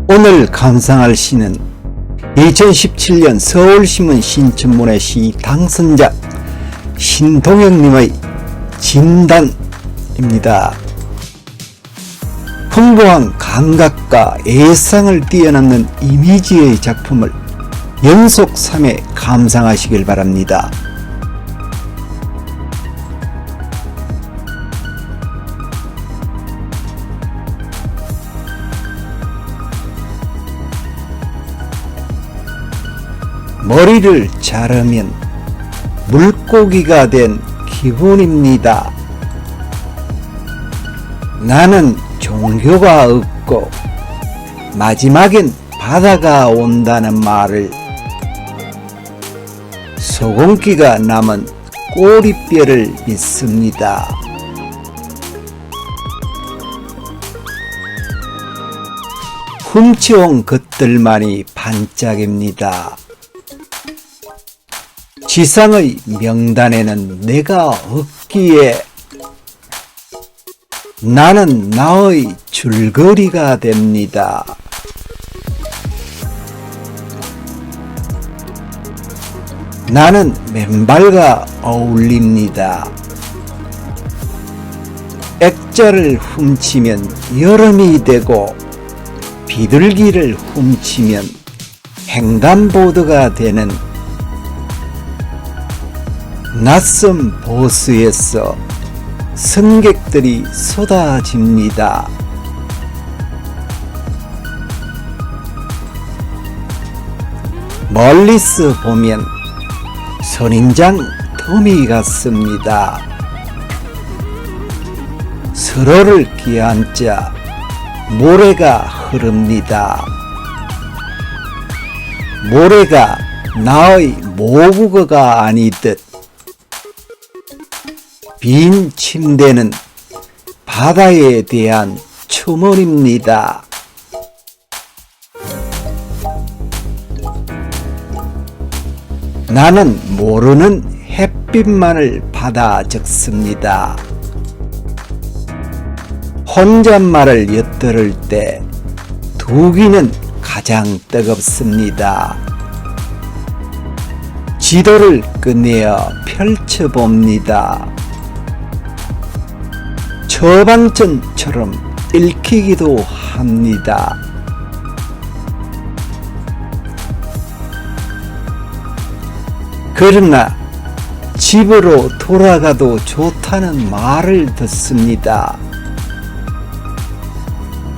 오늘 감상할 시는 2017년 서울신문 신춘문예 시 당선자 신동혁님의 진단입니다. 풍부한 감각과 예상을 뛰어넘는 이미지의 작품을 연속 3회 감상하시길 바랍니다. 머리를 자르면 물고기가 된 기분입니다. 나는 종교가 없고 마지막엔 바다가 온다는 말을 소금기가 남은 꼬리뼈를 믿습니다. 훔쳐온 것들만이 반짝입니다. 지상의 명단에는 내가 없기에 나는 나의 줄거리가 됩니다. 나는 맨발과 어울립니다. 액자를 훔치면 여름이 되고 비둘기를 훔치면 횡단보도가 되는 낯선 보스에서 승객들이 쏟아집니다. 멀리서 보면 선인장 더미 같습니다. 서로를 끼얹자 모래가 흐릅니다. 모래가 나의 모국어가 아니듯 빈 침대는 바다에 대한 추문입니다. 나는 모르는 햇빛만을 받아 적습니다. 혼잣말을 엿들을 때 두 귀는 가장 뜨겁습니다. 지도를 꺼내어 펼쳐봅니다. 처방전처럼 읽히기도 합니다. 그러나 집으로 돌아가도 좋다는 말을 듣습니다.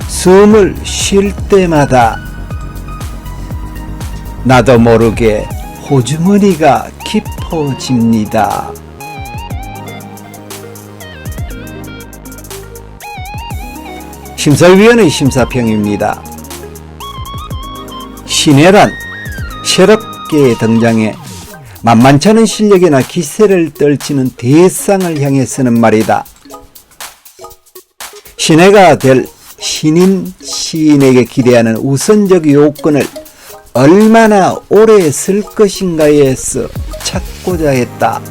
숨을 쉴 때마다 나도 모르게 호주머니가 깊어집니다. 심사위원의 심사평입니다. 신혜란 새롭게 등장해 만만치 않은 실력이나 기세를 떨치는 대상을 향해 쓰는 말이다. 신혜가 될 신인 시인에게 기대하는 우선적 요건을 얼마나 오래 쓸 것인가에서 찾고자 했다.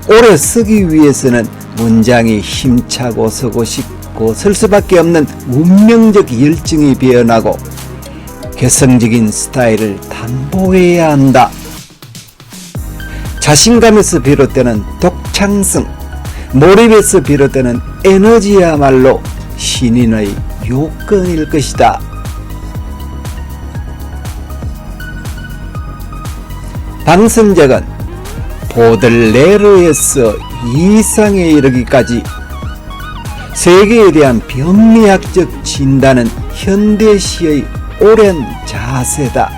오래 쓰기 위해서는 문장이 힘차고 서고 싶고 쓸 수밖에 없는 운명적 열정이 배어나고 개성적인 스타일을 담보해야 한다. 자신감에서 비롯되는 독창성, 몰입에서 비롯되는 에너지야말로 신인의 요건일 것이다. 당선작은 보들레르에서 이상에 이르기까지 세계에 대한 병리학적 진단은 현대시의 오랜 자세다.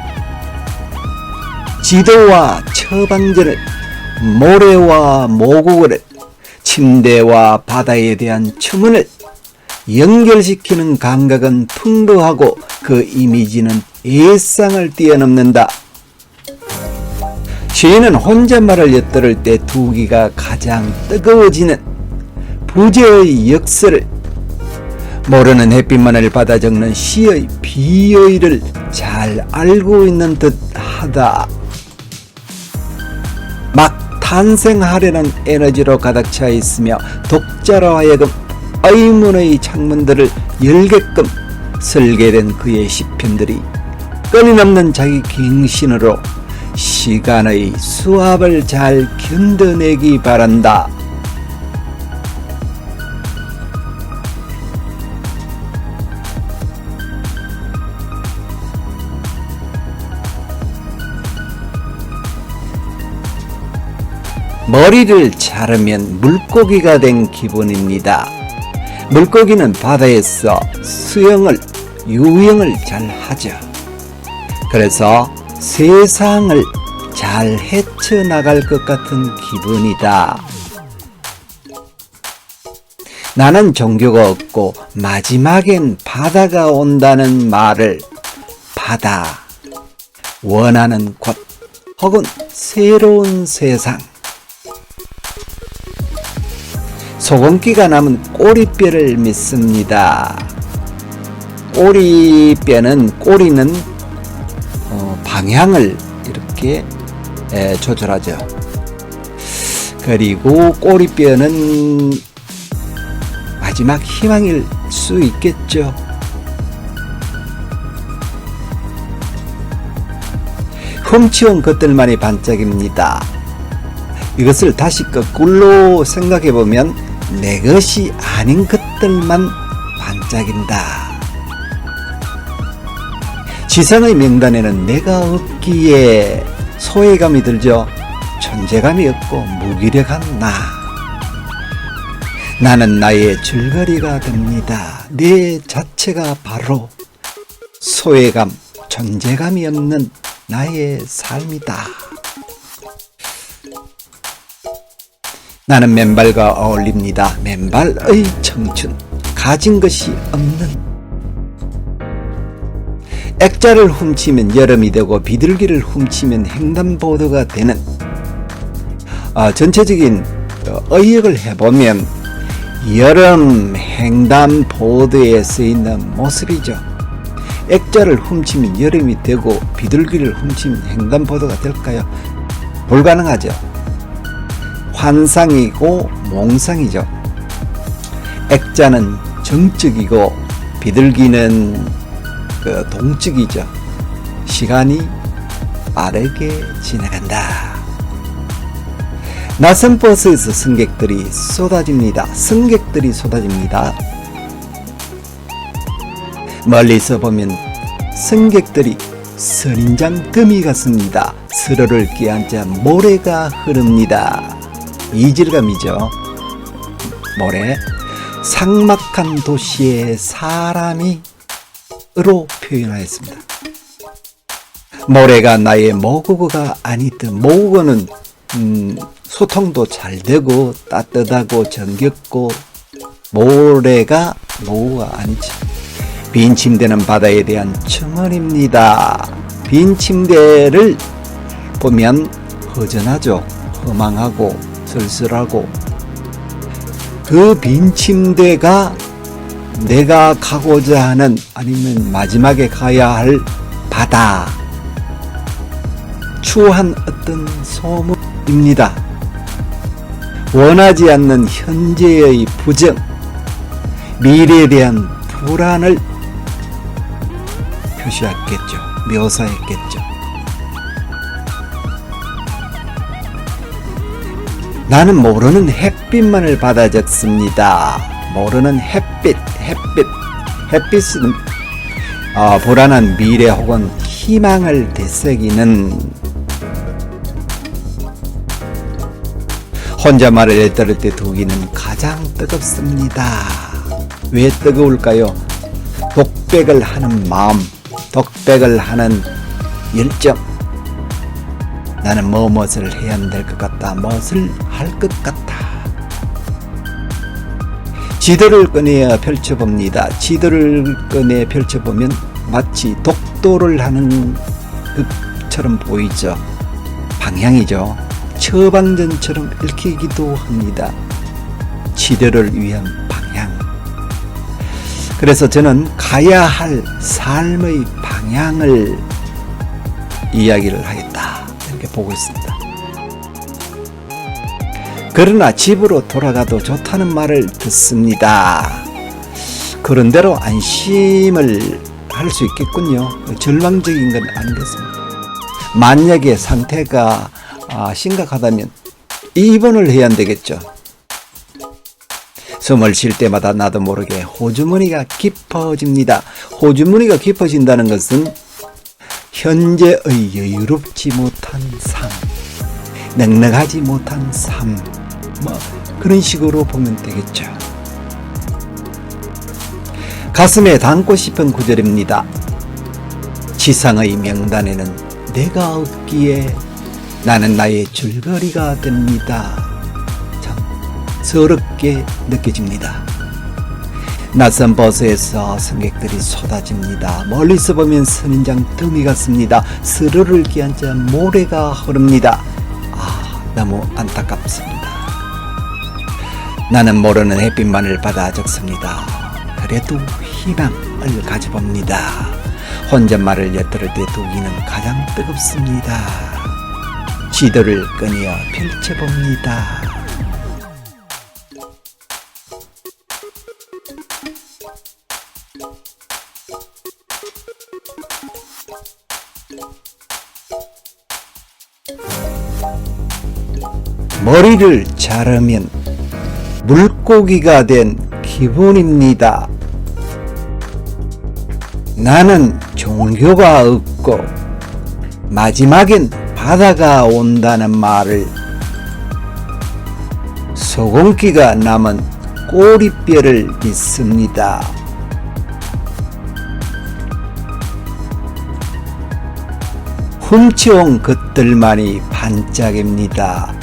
지도와 처방전을, 모래와 모국어를, 침대와 바다에 대한 추문을 연결시키는 감각은 풍부하고 그 이미지는 예상을 뛰어넘는다. 시인은 혼잣말을 엿들을 때 두 귀가 가장 뜨거워지는 부재의 역설을, 모르는 햇빛만을 받아 적는 시의 비의를 잘 알고 있는 듯하다. 막 탄생하려는 에너지로 가득 차 있으며 독자로 하여금 의문의 창문들을 열게끔 설계된 그의 시편들이 끊임없는 자기 갱신으로 시간의 수압을 잘 견뎌내기 바란다. 머리를 자르면 물고기가 된 기분입니다. 물고기는 바다에서 유영을 잘 하죠. 그래서 세상을 잘 헤쳐나갈 것 같은 기분이다. 나는 종교가 없고 마지막엔 바다가 온다는 말을 바다, 원하는 곳 혹은 새로운 세상, 소금기가 남은 꼬리뼈를 믿습니다. 꼬리는 방향을 이렇게 조절하죠. 그리고 꼬리뼈는 마지막 희망일 수 있겠죠. 훔치온 것들만이 반짝입니다. 이것을 다시 거꾸로 생각해보면 내 것이 아닌 것들만 반짝인다. 지상의 명단에는 내가 없기에 소외감이 들죠. 존재감이 없고 무기력한 나. 나는 나의 줄거리가 됩니다. 내 자체가 바로 소외감, 존재감이 없는 나의 삶이다. 나는 맨발과 어울립니다. 맨발의 청춘, 가진 것이 없는. 액자를 훔치면 여름이 되고 비둘기를 훔치면 횡단보도가 되는, 전체적인 의역을 해보면 여름 횡단보도에 쓰이는 모습이죠. 액자를 훔치면 여름이 되고 비둘기를 훔치면 횡단보도가 될까요? 불가능하죠. 환상이고 몽상이죠. 액자는 정적이고 비둘기는 동적이죠. 시간이 빠르게 지나간다. 낯선 버스에서 승객들이 쏟아집니다. 멀리서 보면 승객들이 선인장 더미 같습니다. 서로를 끼얹자 모래가 흐릅니다. 이질감이죠. 모래. 삭막한 도시의 사람이 으로 표현하였습니다. 모래가 나의 모국어가 아니듯, 모국어는 소통도 잘 되고 따뜻하고 정겹고, 모래가 모국어가 아니죠. 빈 침대는 바다에 대한 청원입니다. 빈 침대를 보면 허전하죠. 허망하고 쓸쓸하고. 그 빈 침대가 내가 가고자 하는, 아니면 마지막에 가야 할 바다, 추한 어떤 소문입니다. 원하지 않는 현재의 부정, 미래에 대한 불안을 표시했겠죠. 묘사했겠죠. 나는 모르는 햇빛만을 받아 적습니다. 모르는 햇빛은 불안한 미래 혹은 희망을 되새기는, 혼잣말을 들을 때 두기는 가장 뜨겁습니다. 왜 뜨거울까요? 독백을 하는 마음, 독백을 하는 열정. 나는 무엇을 해야 될 것 같다, 무엇을 할 것 같다. 지도를 꺼내 펼쳐봅니다. 지도를 꺼내 펼쳐보면 마치 독도를 하는 것처럼 보이죠. 방향이죠. 처방전처럼 읽히기도 합니다. 지도를 위한 방향. 그래서 저는 가야 할 삶의 방향을 이야기를 하겠다, 이렇게 보고 있습니다. 그러나 집으로 돌아가도 좋다는 말을 듣습니다. 그런대로 안심을 할 수 있겠군요. 절망적인 건 아니겠습니다. 만약에 상태가 심각하다면 입원을 해야 되겠죠. 숨을 쉴 때마다 나도 모르게 호주머니가 깊어집니다. 호주머니가 깊어진다는 것은 현재의 여유롭지 못한 삶, 넉넉하지 못한 삶, 그런 식으로 보면 되겠죠. 가슴에 담고 싶은 구절입니다. 지상의 명단에는 내가 없기에 나는 나의 줄거리가 됩니다. 참 서럽게 느껴집니다. 낯선 버스에서 승객들이 쏟아집니다. 멀리서 보면 선인장 더미 같습니다. 서로를 끼얹자 모래가 흐릅니다. 너무 안타깝습니다. 나는 모르는 햇빛만을 받아 적습니다. 그래도 희망을 가져봅니다. 혼잣말을 엿들을 때 두기는 가장 뜨겁습니다. 지도를 꺼내어 펼쳐봅니다. 머리를 자르면 물고기가 된 기분입니다. 나는 종교가 없고 마지막엔 바다가 온다는 말을 소금기가 남은 꼬리뼈를 믿습니다. 훔쳐온 것들만이 반짝입니다.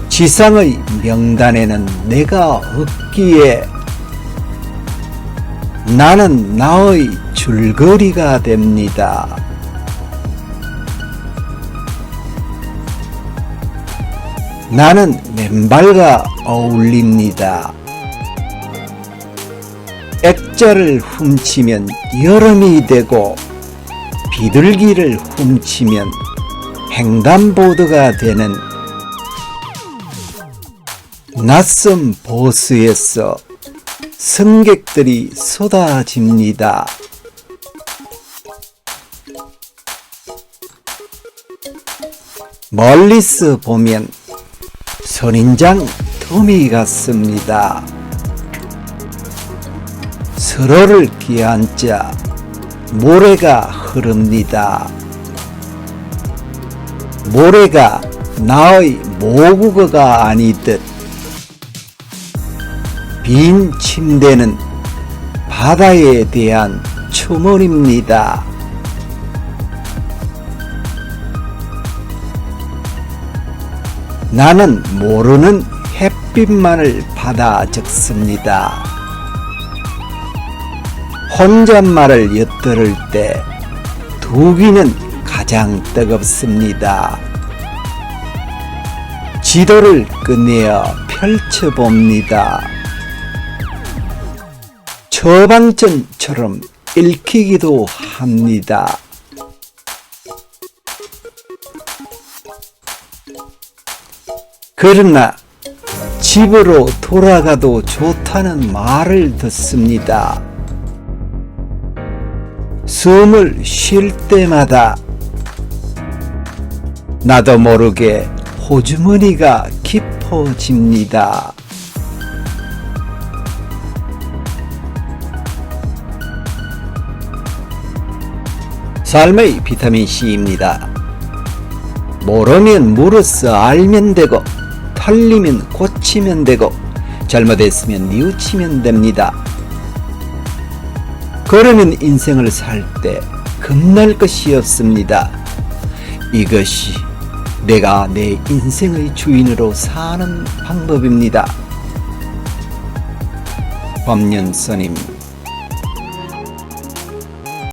지상의 명단에는 내가 없기에 나는 나의 줄거리가 됩니다. 나는 맨발과 어울립니다. 액자를 훔치면 여름이 되고 비둘기를 훔치면 횡단보도가 되는 낯선 버스에서 승객들이 쏟아집니다. 멀리서 보면 선인장 더미 같습니다. 서로를 끼얹자 모래가 흐릅니다. 모래가 나의 모국어가 아니듯 빈 침대는 바다에 대한 추모입니다. 나는 모르는 햇빛만을 받아 적습니다. 혼잣말을 엿들을 때 두기는 가장 뜨겁습니다. 지도를 꺼내어 펼쳐봅니다. 처방전처럼 읽히기도 합니다. 그러나 집으로 돌아가도 좋다는 말을 듣습니다. 숨을 쉴 때마다 나도 모르게 호주머니가 깊어집니다. 삶의 비타민C입니다. 모르면 물어서 알면 되고 틀리면 고치면 되고 잘못했으면 뉘우치면 됩니다. 그러면 인생을 살 때 겁날 것이 없습니다. 이것이 내가 내 인생의 주인으로 사는 방법입니다. 법륜스님